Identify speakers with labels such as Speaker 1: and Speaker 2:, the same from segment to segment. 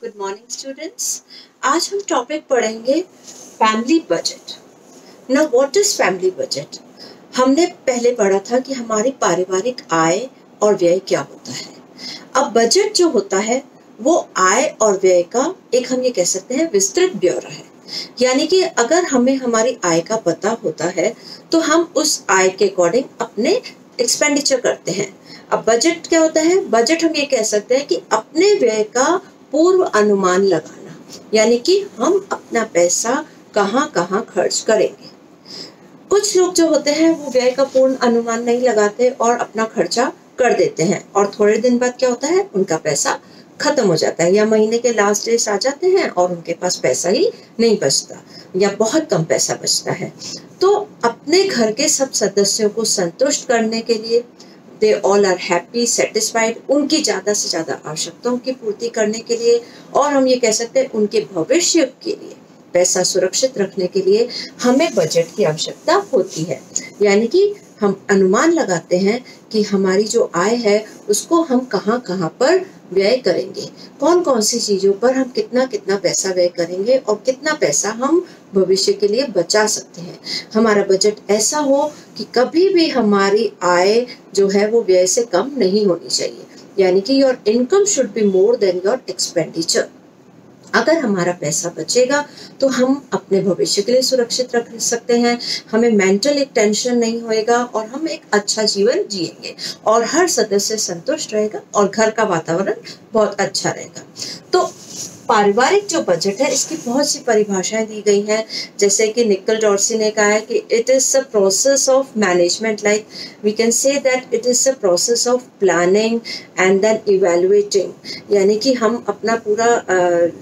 Speaker 1: Good morning students. आज हम topic पढ़ेंगे family budget. Now what is family budget? हमने पहले पढ़ा था कि हमारी पारिवारिक आय और व्यय क्या होता है। अब बजट जो होता है वो आय और व्यय का एक हम ये कह सकते हैं विस्तृत ब्यौरा है। यानी कि अगर हमें हमारी आय का पता होता है तो हम उस आय के अकॉर्डिंग अपने एक्सपेंडिचर करते हैं। अब बजट क्या होता है? बजट हम ये कह सकते हैं कि अपने व्यय का पूर्व अनुमान लगाना, यानी कि हम अपना पैसा कहाँ कहाँ खर्च करेंगे। कुछ लोग जो होते हैं वो व्यय का पूर्ण अनुमान नहीं लगाते और अपना खर्चा कर देते हैं और थोड़े दिन बाद क्या होता है, उनका पैसा खत्म हो जाता है या महीने के लास्ट डेज आ जाते हैं और उनके पास पैसा ही नहीं बचता या बहुत कम पैसा बचता है। तो अपने घर के सब सदस्यों को संतुष्ट करने के लिए they all are happy satisfied, उनकी ज़्यादा से ज़्यादा आवश्यकताओं की पूर्ति करने के लिए और हम ये कह सकते हैं उनके भविष्य के लिए पैसा सुरक्षित रखने के लिए हमें बजट की आवश्यकता होती है। यानी कि हम अनुमान लगाते हैं कि हमारी जो आय है उसको हम कहाँ कहाँ पर व्यय करेंगे, कौन कौन सी चीज़ों पर हम कितना कितना पैसा व्यय करेंगे और कितना पैसा हम भविष्य के लिए बचा सकते हैं। हमारा बजट ऐसा हो कि कभी भी हमारी आय जो है वो व्यय से कम नहीं होनी चाहिए। यानी कि your income should be more than your expenditure. अगर हमारा पैसा बचेगा तो हम अपने भविष्य के लिए सुरक्षित रख सकते हैं, हमें मेंटल एक टेंशन नहीं होएगा और हम एक अच्छा जीवन जिएंगे और हर सदस्य संतुष्ट रहेगा और घर का वातावरण बहुत अच्छा रहेगा। तो पारिवारिक जो बजट है इसकी बहुत सी परिभाषाएं दी गई हैं, जैसे कि निकल डॉर्सी ने कहा है कि it is a process of management, like we can say that it is a process of planning and then evaluating. यानी कि हम अपना पूरा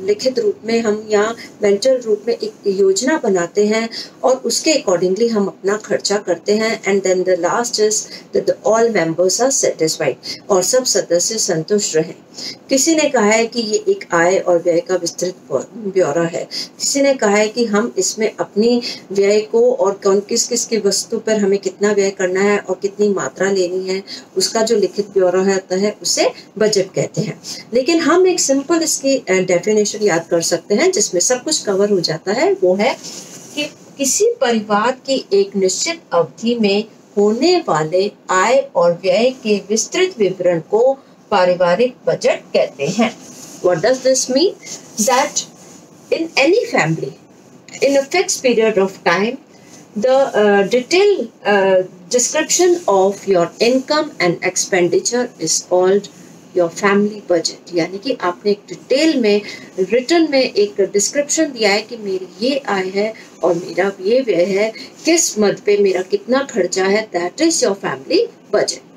Speaker 1: लिखित रूप में हम या मेंटल रूप में एक योजना बनाते हैं और उसके अकॉर्डिंगली हम अपना खर्चा करते हैं and then the last is that all members are satisfied और सब सदस्य संतुष्ट रहें। किसी ने कहा है कि ये एक आय और व्यय का विस्तृत ब्यौरा है। किसी ने कहा है कि हम इसमें अपनी व्यय को और कौन किस किस की वस्तु पर हमें कितना व्यय करना है और कितनी मात्रा लेनी है उसका जो लिखित ब्यौरा होता है उसे बजट कहते हैं। लेकिन हम एक सिंपल इसकी डेफिनेशन याद कर सकते हैं जिसमें सब कुछ कवर हो जाता है। वो है कि किसी परिवार की एक निश्चित अवधि में होने वाले आय और व्यय के विस्तृत विवरण को पारिवारिक बजट कहते हैं। What does this mean? That in any family, in a fixed period of time, the detailed description of your income and expenditure is called your family budget। यानी कि आपने एक डिटेल में रिटर्न में एक डिस्क्रिप्शन दिया है कि मेरी ये आय है और मेरा ये व्यय है, किस मद पे मेरा कितना खर्चा है, that is your family budget.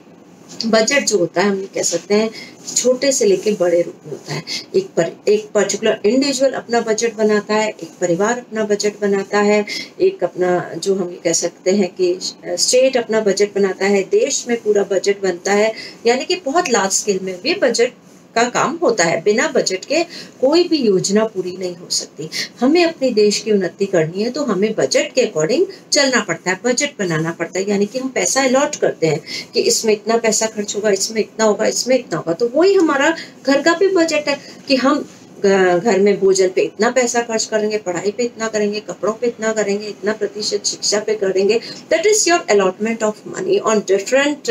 Speaker 1: Budget जो होता है हम ये कह सकते हैं छोटे से लेके बड़े रूप में होता है। एक पर्टिकुलर इंडिविजुअल अपना बजट बनाता है, एक परिवार अपना बजट बनाता है, एक अपना जो हम ये कह सकते हैं कि स्टेट अपना बजट बनाता है, देश में पूरा बजट बनता है। यानी कि बहुत लार्ज स्केल में भी बजट का काम होता है। बिना बजट के कोई भी योजना पूरी नहीं हो सकती। हमें अपने देश की उन्नति करनी है तो हमें बजट के अकॉर्डिंग चलना पड़ता है, बजट बनाना पड़ता है। यानी कि हम पैसा अलॉट करते हैं कि इसमें इतना पैसा खर्च होगा, इसमें इतना होगा, इसमें इतना होगा। तो वही हमारा घर का भी बजट है कि हम घर में भोजन पे इतना पैसा खर्च करेंगे, पढ़ाई पे इतना करेंगे, कपड़ों पे इतना करेंगे, इतना प्रतिशत शिक्षा पे करेंगे। That is your allotment of money on different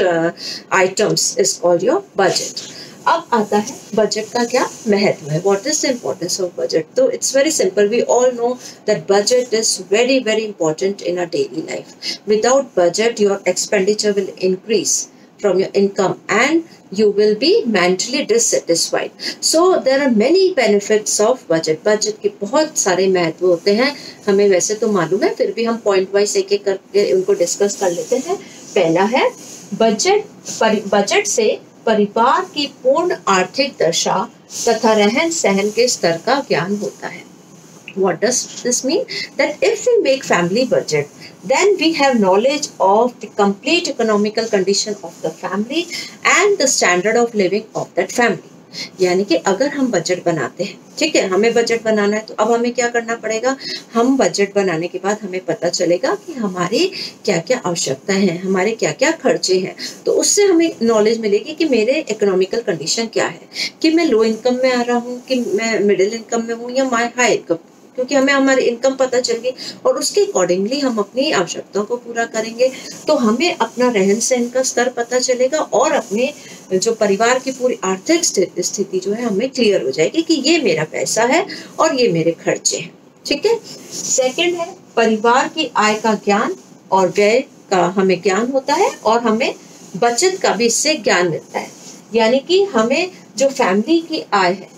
Speaker 1: items is called your budget. अब आता है बजट का क्या महत्व है, what is the importance of budget. तो it's very simple, we all know that budget is very very important in a daily life. Without budget your expenditure will increase from your income and you will be mentally dissatisfied. So there are many benefits of budget. Budget के बहुत सारे महत्व होते हैं, हमें वैसे तो मालूम है, फिर भी हम पॉइंट वाइज एक एक करके उनको डिस्कस कर लेते हैं। पहला है बजट से परिवार की पूर्ण आर्थिक दशा तथा रहन सहन के स्तर का ज्ञान होता है। What does this mean? That if we make family budget, then we have knowledge of the complete economical condition of the family and the standard of living of that family. यानी कि अगर हम बजट बनाते हैं, ठीक है, हमें budget बनाना है, तो अब हमें क्या करना पड़ेगा, हम बजट बनाने के बाद हमें पता चलेगा कि हमारी क्या क्या आवश्यकताएं हैं, हमारे क्या क्या खर्चे हैं। तो उससे हमें नॉलेज मिलेगी कि मेरे इकोनॉमिकल कंडीशन क्या है, कि मैं लो इनकम में आ रहा हूँ, कि मैं मिडिल इनकम में हूँ, या मैं हाई इनकम, क्योंकि हमें हमारी इनकम पता चल गई और उसके अकॉर्डिंगली हम अपनी आवश्यकताओं को पूरा करेंगे। तो हमें अपना रहन सहन का स्तर पता चलेगा और अपने जो परिवार की पूरी आर्थिक स्थिति जो है हमें क्लियर हो जाएगी कि ये मेरा पैसा है और ये मेरे खर्चे हैं। ठीक है। सेकंड है परिवार की आय का ज्ञान और व्यय का हमें ज्ञान होता है, और हमें बचत का भी इससे ज्ञान मिलता है। यानी कि हमें जो फैमिली की आय है,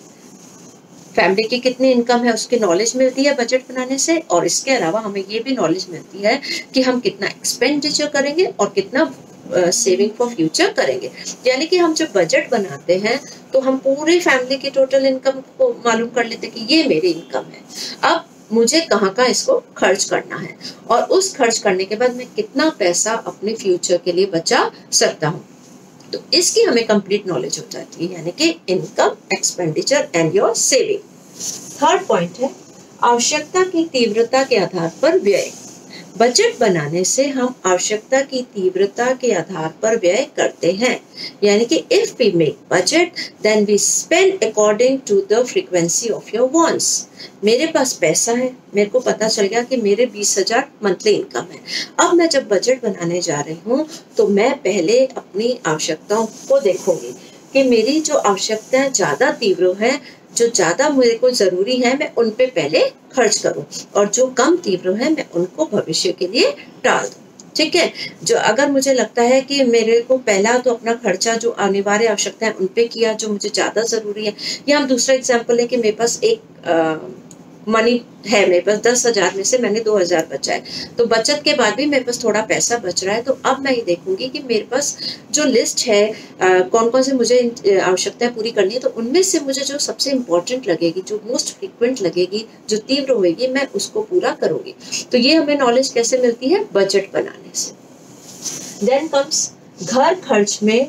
Speaker 1: फैमिली की कितनी इनकम है, उसकी नॉलेज मिलती है बजट बनाने से। और इसके अलावा हमें ये भी नॉलेज मिलती है कि हम कितना एक्सपेंडिचर करेंगे और कितना सेविंग फॉर फ्यूचर करेंगे। यानी कि हम जब बजट बनाते हैं तो हम पूरी फैमिली की टोटल इनकम को मालूम कर लेते हैं कि ये मेरी इनकम है, अब मुझे कहाँ का इसको खर्च करना है, और उस खर्च करने के बाद मैं कितना पैसा अपने फ्यूचर के लिए बचा सकता हूँ। तो इसकी हमें कंप्लीट नॉलेज हो जाती है, यानी कि income, expenditure and your saving. Third point है आवश्यकता की तीव्रता के आधार पर व्यय। बजट बनाने से हम आवश्यकता की तीव्रता के आधार पर व्यय करते हैं। यानी कि if we make budget then we spend according to the frequency of your wants. मेरे पास पैसा है, मेरे को पता चल गया कि मेरे 20,000 मंथली इनकम है। अब मैं जब बजट बनाने जा रही हूँ तो मैं पहले अपनी आवश्यकताओं को देखूंगी कि मेरी जो आवश्यकताएं ज्यादा तीव्र है, जो ज्यादा मेरे को जरूरी है, मैं उन पे पहले खर्च करूं, और जो कम तीव्र है मैं उनको भविष्य के लिए टाल दूं। ठीक है। जो अगर मुझे लगता है कि मेरे को पहला तो अपना खर्चा जो अनिवार्य आवश्यकता है उन पे किया जो मुझे ज्यादा जरूरी है, या हम दूसरा एग्जाम्पल है कि मेरे पास एक मनी है, मेरे पास 10,000 में से मैंने 2,000 बचाए, तो बचत के बाद भी मेरे पास थोड़ा पैसा बच रहा है, तो अब मैं ये देखूंगी कि मेरे पास जो लिस्ट है कौन कौन से मुझे आवश्यकताएं पूरी करनी है, तो उनमें से मुझे जो सबसे इम्पोर्टेंट लगेगी, जो मोस्ट फ्रिक्वेंट लगेगी, जो तीव्र होगी, मैं उसको पूरा करूंगी। तो ये हमें नॉलेज कैसे मिलती है, बजट बनाने से। देन कम्स घर खर्च में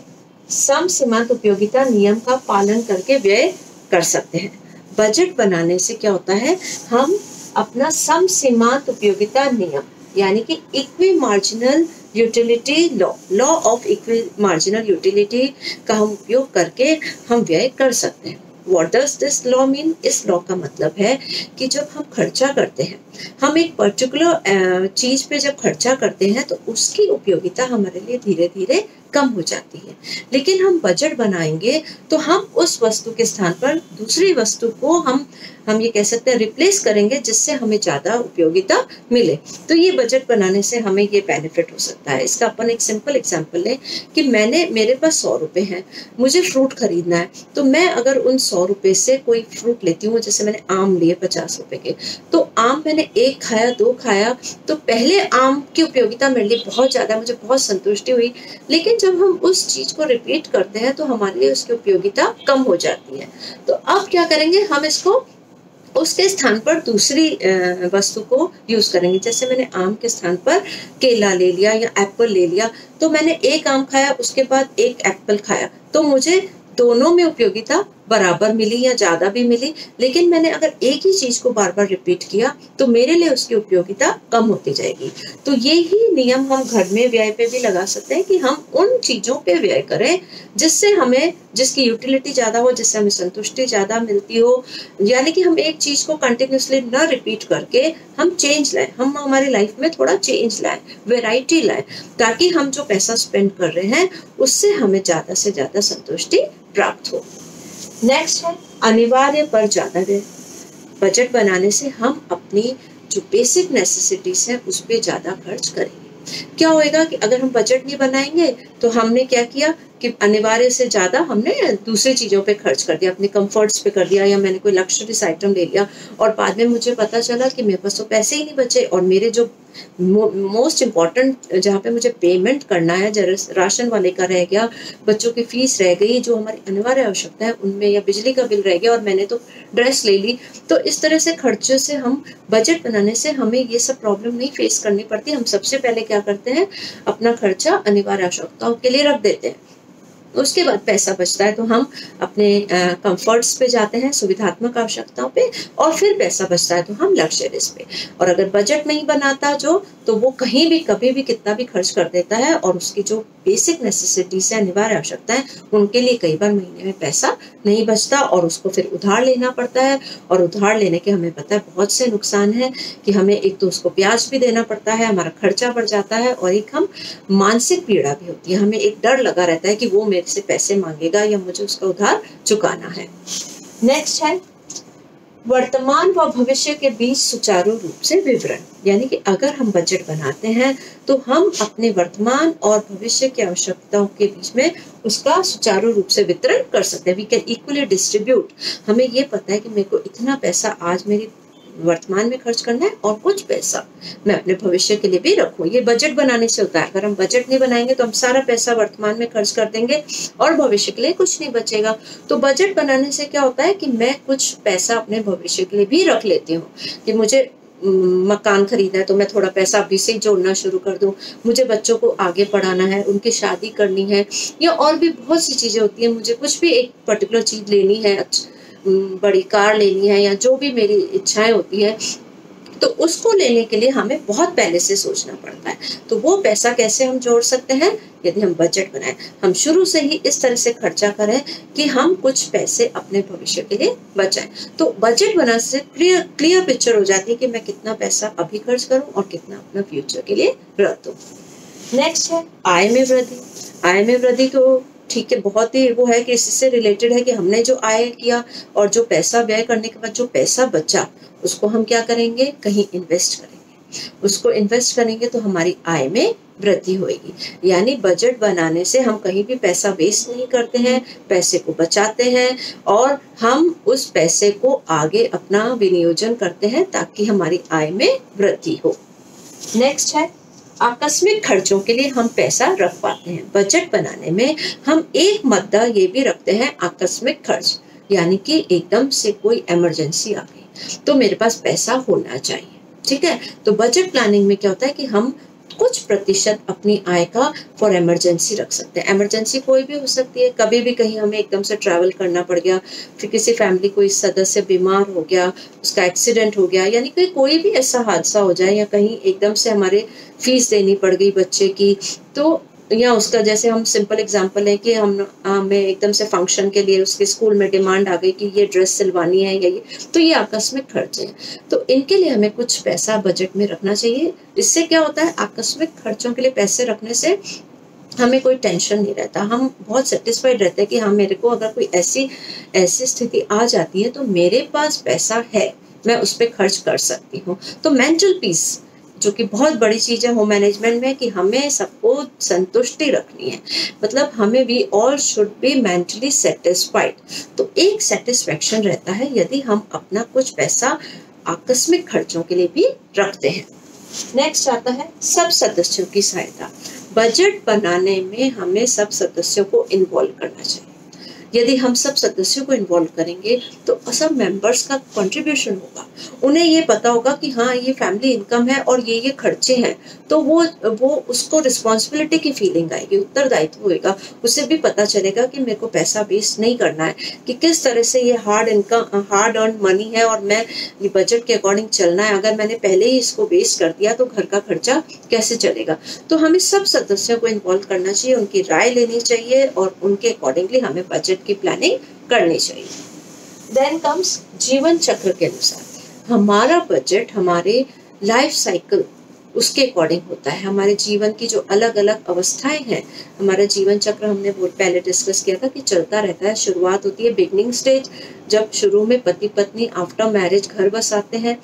Speaker 1: सम सीमांत उपयोगिता नियम का पालन करके व्यय कर सकते हैं। बजट बनाने से क्या होता है, हम अपना सम सीमांत उपयोगिता नियम यानी कि equi marginal utility law of equi marginal utility का हम उपयोग करके हम व्यय कर सकते हैं। What does this law mean? इस लॉ का मतलब है कि जब हम खर्चा करते हैं, हम एक पर्टिकुलर चीज पे जब खर्चा करते हैं तो उसकी उपयोगिता हमारे लिए धीरे धीरे कम हो जाती है। लेकिन हम बजट बनाएंगे तो हम उस वस्तु के स्थान पर दूसरी वस्तु को हम ये कह सकते हैं रिप्लेस करेंगे, जिससे हमें ज्यादा उपयोगिता मिले। तो ये बजट बनाने से हमें ये बेनिफिट हो सकता है। इसका अपन एक सिंपल एग्जांपल लें कि मेरे पास 100 रुपए हैं, मुझे फ्रूट खरीदना है, तो मैं अगर उन 100 रुपए से कोई फ्रूट लेती हूँ, जैसे मैंने आम लिए 50 रुपए के, तो आम मैंने 1 खाया, 2 खाया, तो पहले आम की उपयोगिता मेरे लिए बहुत ज्यादा, मुझे बहुत संतुष्टि हुई। लेकिन जब हम उस चीज को रिपीट करते हैं तो हमारे लिए उसकी उपयोगिता कम हो जाती है। तो अब क्या करेंगे, हम इसको उसके स्थान पर दूसरी वस्तु को यूज करेंगे। जैसे मैंने आम के स्थान पर केला ले लिया या एप्पल ले लिया, तो मैंने 1 आम खाया, उसके बाद 1 एप्पल खाया, तो मुझे दोनों में उपयोगिता बराबर मिली या ज्यादा भी मिली। लेकिन मैंने अगर एक ही चीज को बार बार रिपीट किया तो मेरे लिए उसकी उपयोगिता कम होती जाएगी। तो ये ही नियम हम घर में व्यय पे भी लगा सकते हैं कि हम उन चीजों पे व्यय करें जिसकी यूटिलिटी ज्यादा हो, जिससे हमें संतुष्टि ज्यादा मिलती हो। यानी कि हम एक चीज को कंटिन्यूसली न रिपीट करके हम चेंज लाएं, हम हमारी लाइफ में थोड़ा चेंज लाएं, वेराइटी लाएं, ताकि हम जो पैसा स्पेंड कर रहे हैं उससे हमें ज्यादा से ज्यादा संतुष्टि प्राप्त हो। नेक्स्ट है अनिवार्य पर ज्यादा व्यय। बजट बनाने से हम अपनी जो बेसिक नेसेसिटीज है उस पे ज्यादा खर्च करेंगे। क्या होएगा कि अगर हम बजट नहीं बनाएंगे तो हमने क्या किया कि अनिवार्य से ज्यादा हमने दूसरी चीजों पे खर्च कर दिया, अपने कंफर्ट्स पे कर दिया, या मैंने कोई लग्जरीज आइटम ले लिया और बाद में मुझे पता चला कि मेरे पास तो पैसे ही नहीं बचे, और मेरे जो मोस्ट इम्पॉर्टेंट जहाँ पे मुझे पेमेंट करना है, राशन वाले का रह गया, बच्चों की फीस रह गई, जो हमारी अनिवार्य आवश्यकता है उनमें, या बिजली का बिल रह गया, और मैंने तो ड्रेस ले ली। तो इस तरह से खर्चे से हम बजट बनाने से हमें ये सब प्रॉब्लम नहीं फेस करनी पड़ती। हम सबसे पहले क्या करते हैं, अपना खर्चा अनिवार्य आवश्यकताओं के लिए रख देते हैं। उसके बाद पैसा बचता है तो हम अपने कंफर्ट्स पे जाते हैं, सुविधात्मक आवश्यकताओं पे, और फिर पैसा बचता है तो हम लग्जरीज पे। और अगर बजट नहीं बनाता जो, तो वो कहीं भी कभी भी कितना भी खर्च कर देता है, और उसकी जो बेसिक नेसेसिटीज है, अनिवार्य आवश्यकताएं, उनके लिए कई बार महीने में पैसा नहीं बचता और उसको फिर उधार लेना पड़ता है। और उधार लेने के हमें पता है बहुत से नुकसान है कि हमें एक तो उसको ब्याज भी देना पड़ता है, हमारा खर्चा बढ़ जाता है, और एक हम मानसिक पीड़ा भी होती है, हमें एक डर लगा रहता है कि वो मेरे से पैसे मांगेगा या मुझे उसका उधार चुकाना है। नेक्स्ट है वर्तमान व भविष्य के बीच सुचारू रूप से विवरण। यानी कि अगर हम बजट बनाते हैं तो हम अपने वर्तमान और भविष्य की आवश्यकताओं के बीच में उसका सुचारू रूप से वितरण कर सकते हैं। We can equally distribute. हमें ये पता है कि मेरे को इतना पैसा आज मेरी वर्तमान में खर्च करना है और कुछ पैसा मैं अपने भविष्य के लिए भी रखूं। ये बजट बनाने से होता है। अगर हम बजट नहीं बनाएंगे तो हम सारा पैसा वर्तमान में खर्च कर देंगे और भविष्य के लिए कुछ नहीं बचेगा। तो बजट बनाने से क्या होता है कि मैं कुछ पैसा अपने भविष्य के लिए भी रख लेती हूँ कि मुझे मकान खरीदना है तो मैं थोड़ा पैसा अभी से ही जोड़ना शुरू कर दूं, मुझे बच्चों को आगे पढ़ाना है, उनकी शादी करनी है, या और भी बहुत सी चीजें होती हैं, मुझे कुछ भी एक पर्टिकुलर चीज लेनी है, बड़ी कार लेनी है, या जो भी मेरी इच्छाएं होती है, तो उसको लेने के लिए हमें बहुत पहले से सोचना पड़ता है। तो वो पैसा कैसे हम जोड़ सकते हैं? यदि हम बजट बनाएं, हम शुरू से ही इस तरह से खर्चा करें कि हम कुछ पैसे अपने भविष्य के लिए बचाएं। तो बजट बनाने से क्लियर पिक्चर हो जाती है कि मैं कितना पैसा अभी खर्च करूं और कितना अपना फ्यूचर के लिए रख दूं। नेक्स्ट है आय में वृद्धि। आय में वृद्धि तो ठीक है, बहुत ही वो है कि इससे रिलेटेड है कि हमने जो आय किया और जो पैसा व्यय करने के बाद जो पैसा बचा उसको हम क्या करेंगे? कहीं इन्वेस्ट करेंगे। उसको इन्वेस्ट करेंगे तो हमारी आय में वृद्धि होगी। यानी बजट बनाने से हम कहीं भी पैसा वेस्ट नहीं करते हैं, पैसे को बचाते हैं और हम उस पैसे को आगे अपना विनियोजन करते हैं ताकि हमारी आय में वृद्धि हो। नेक्स्ट है आकस्मिक खर्चों के लिए हम पैसा रख पाते हैं। बजट बनाने में हम एक मुद्दा ये भी रखते हैं आकस्मिक खर्च, यानी कि एकदम से कोई इमरजेंसी आ गई तो मेरे पास पैसा होना चाहिए। ठीक है, तो बजट प्लानिंग में क्या होता है कि हम कुछ प्रतिशत अपनी आय का फॉर इमरजेंसी रख सकते हैं। इमरजेंसी कोई भी हो सकती है, कभी भी कहीं हमें एकदम से ट्रैवल करना पड़ गया, फिर किसी फैमिली कोई सदस्य बीमार हो गया, उसका एक्सीडेंट हो गया, यानी कि कोई भी ऐसा हादसा हो जाए, या कहीं एकदम से हमारे फीस देनी पड़ गई बच्चे की, तो या उसका जैसे हम सिंपल एग्जांपल है कि हमें एकदम से फंक्शन के लिए उसके स्कूल में डिमांड आ गई कि ये ड्रेस सिलवानी है या ये, तो ये आकस्मिक खर्च है। तो इनके लिए हमें कुछ पैसा बजट में रखना चाहिए। इससे क्या होता है, आकस्मिक खर्चों के लिए पैसे रखने से हमें कोई टेंशन नहीं रहता, हम बहुत सेटिस्फाइड रहते हैं कि हाँ, मेरे को अगर कोई ऐसी स्थिति आ जाती है तो मेरे पास पैसा है, मैं उस पर खर्च कर सकती हूँ। तो मेंटल पीस जो कि बहुत बड़ी चीज है होम मैनेजमेंट में, कि हमें सबको संतुष्टि रखनी है, मतलब हमें we all should be mentally satisfied. तो एक सेटिस्फेक्शन रहता है यदि हम अपना कुछ पैसा आकस्मिक खर्चों के लिए भी रखते हैं। नेक्स्ट आता है सब सदस्यों की सहायता। बजट बनाने में हमें सब सदस्यों को इन्वॉल्व करना चाहिए। यदि हम सब सदस्यों को इन्वॉल्व करेंगे तो सब मेंबर्स का कंट्रीब्यूशन होगा, उन्हें ये पता होगा कि हाँ, ये फैमिली इनकम है और ये खर्चे हैं, तो वो उसको रिस्पॉन्सिबिलिटी की फीलिंग आएगी, उत्तरदायित्व होगा, उसे भी पता चलेगा कि मेरे को पैसा वेस्ट नहीं करना है, कि किस तरह से ये हार्ड अर्न मनी है और मैं ये बजट के अकॉर्डिंग चलना है। अगर मैंने पहले ही इसको वेस्ट कर दिया तो घर का खर्चा कैसे चलेगा। तो हमें सब सदस्यों को इन्वॉल्व करना चाहिए, उनकी राय लेनी चाहिए और उनके अकॉर्डिंगली हमें बजट की प्लानिंग करनी चाहिए। देन कम्स जीवन चक्र के अनुसार हमारा बजट हमारे लाइफ साइकिल उसके अकॉर्डिंग होता है। हमारे जीवन की जो अलग अलग अवस्थाएं हैं, हमारा जीवन चक्र हमने पहले डिस्कस किया था कि चलता रहता है। शुरुआत होती है बिगनिंग स्टेज, जब शुरू में पति पत्नी आफ्टर मैरिज घर बसाते हैं,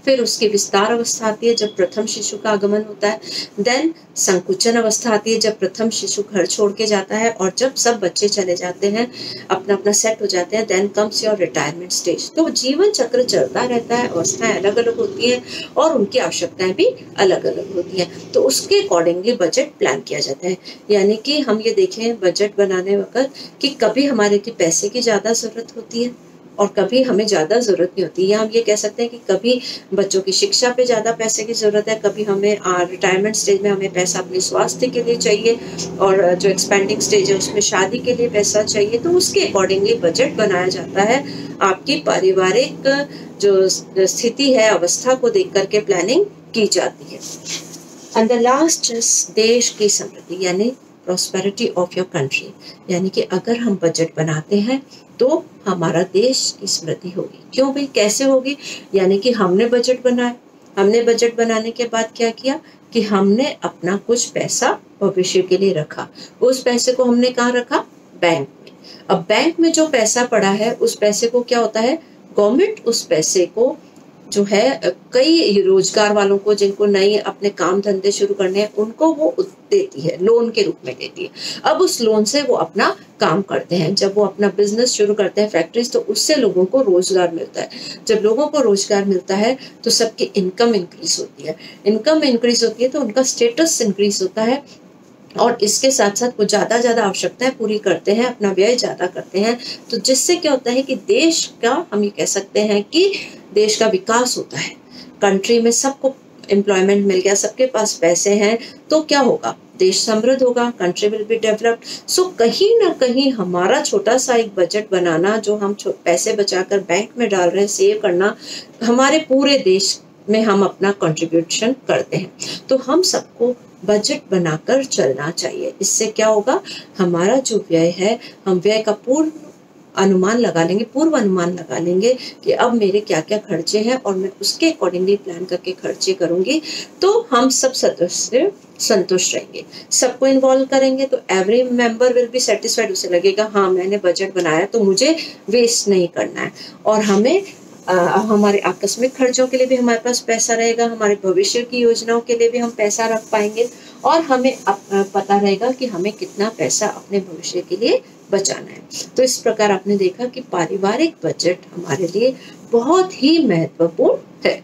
Speaker 1: फिर उसकी विस्तार अवस्था आती है जब प्रथम शिशु का आगमन होता है, देन संकुचन अवस्था आती है जब प्रथम शिशु घर छोड़ के जाता है, और जब सब बच्चे चले जाते हैं, अपना अपना सेट हो जाते हैं, then comes your retirement stage. तो जीवन चक्र चलता रहता है, अवस्थाएं अलग अलग होती हैं और उनकी आवश्यकताएं भी अलग अलग होती हैं। तो उसके अकॉर्डिंगली बजट प्लान किया जाता है। यानी कि हम ये देखें बजट बनाने वक्त कि कभी हमारे की पैसे की ज्यादा जरूरत होती है और कभी हमें ज़्यादा ज़रूरत नहीं होती। या हम ये कह सकते हैं कि कभी बच्चों की शिक्षा पे ज़्यादा पैसे की ज़रूरत है, कभी हमें रिटायरमेंट स्टेज में हमें पैसा अपने स्वास्थ्य के लिए चाहिए, और जो एक्सपेंडिंग स्टेज है उसमें शादी के लिए पैसा चाहिए। तो उसके अकॉर्डिंगली बजट बनाया जाता है। आपकी पारिवारिक जो स्थिति है, अवस्था को देख करके प्लानिंग की जाती है। एंड द लास्ट इज देश की समृद्धि, यानी प्रॉस्पेरिटी ऑफ योर कंट्री। यानी कि अगर हम बजट बनाते हैं तो हमारा देश की समृद्धि होगी। क्यों भाई, कैसे होगी? यानी कि हमने बजट बनाया, हमने बजट बनाने के बाद क्या किया कि हमने अपना कुछ पैसा भविष्य के लिए रखा। उस पैसे को हमने कहाँ रखा? बैंक में। अब बैंक में जो पैसा पड़ा है उस पैसे को क्या होता है, गवर्नमेंट उस पैसे को जो है कई रोजगार वालों को जिनको नए अपने काम धंधे शुरू करने हैं उनको वो देती है, लोन के रूप में देती है। अब उस लोन से वो अपना काम करते हैं। जब वो अपना बिजनेस शुरू करते हैं, फैक्ट्रीज, तो उससे लोगों को रोजगार मिलता है। जब लोगों को रोजगार मिलता है तो सबकी इनकम इंक्रीज होती है। इनकम इंक्रीज होती है तो उनका स्टेटस इंक्रीज होता है, और इसके साथ साथ वो ज्यादा आवश्यकताएं पूरी करते हैं, अपना व्यय ज्यादा करते हैं। तो जिससे क्या होता है कि देश का, हम ये कह सकते हैं कि देश का विकास होता है। कंट्री में सबको एम्प्लॉयमेंट मिल गया, सबके पास पैसे हैं, तो क्या होगा? देश समृद्ध होगा, कंट्री विल बी डेवलप्ड। सो कहीं ना कहीं हमारा छोटा सा एक बजट बनाना, जो हम पैसे बचाकर बैंक में डाल रहे हैं, सेव करना, हमारे पूरे देश में हम अपना कंट्रीब्यूशन करते हैं। तो हम सबको बजट बनाकर चलना चाहिए। इससे क्या होगा, हमारा जो व्यय है, हम व्यय का पूर्व अनुमान लगा लेंगे कि अब मेरे क्या क्या खर्चे हैं, और मैं उसके अकॉर्डिंगली प्लान करके खर्चे करूंगी। तो हम सब सदस्य संतुष्ट रहेंगे, सबको इन्वॉल्व करेंगे तो every member will be satisfied. उसे लगेगा हाँ मैंने बजट बनाया तो मुझे वेस्ट नहीं करना है, और हमें हमारे आकस्मिक खर्चों के लिए भी हमारे पास पैसा रहेगा, हमारे भविष्य की योजनाओं के लिए भी हम पैसा रख पाएंगे, और हमें पता रहेगा कि हमें कितना पैसा अपने भविष्य के लिए बचाना है। तो इस प्रकार आपने देखा कि पारिवारिक बजट हमारे लिए बहुत ही महत्वपूर्ण है।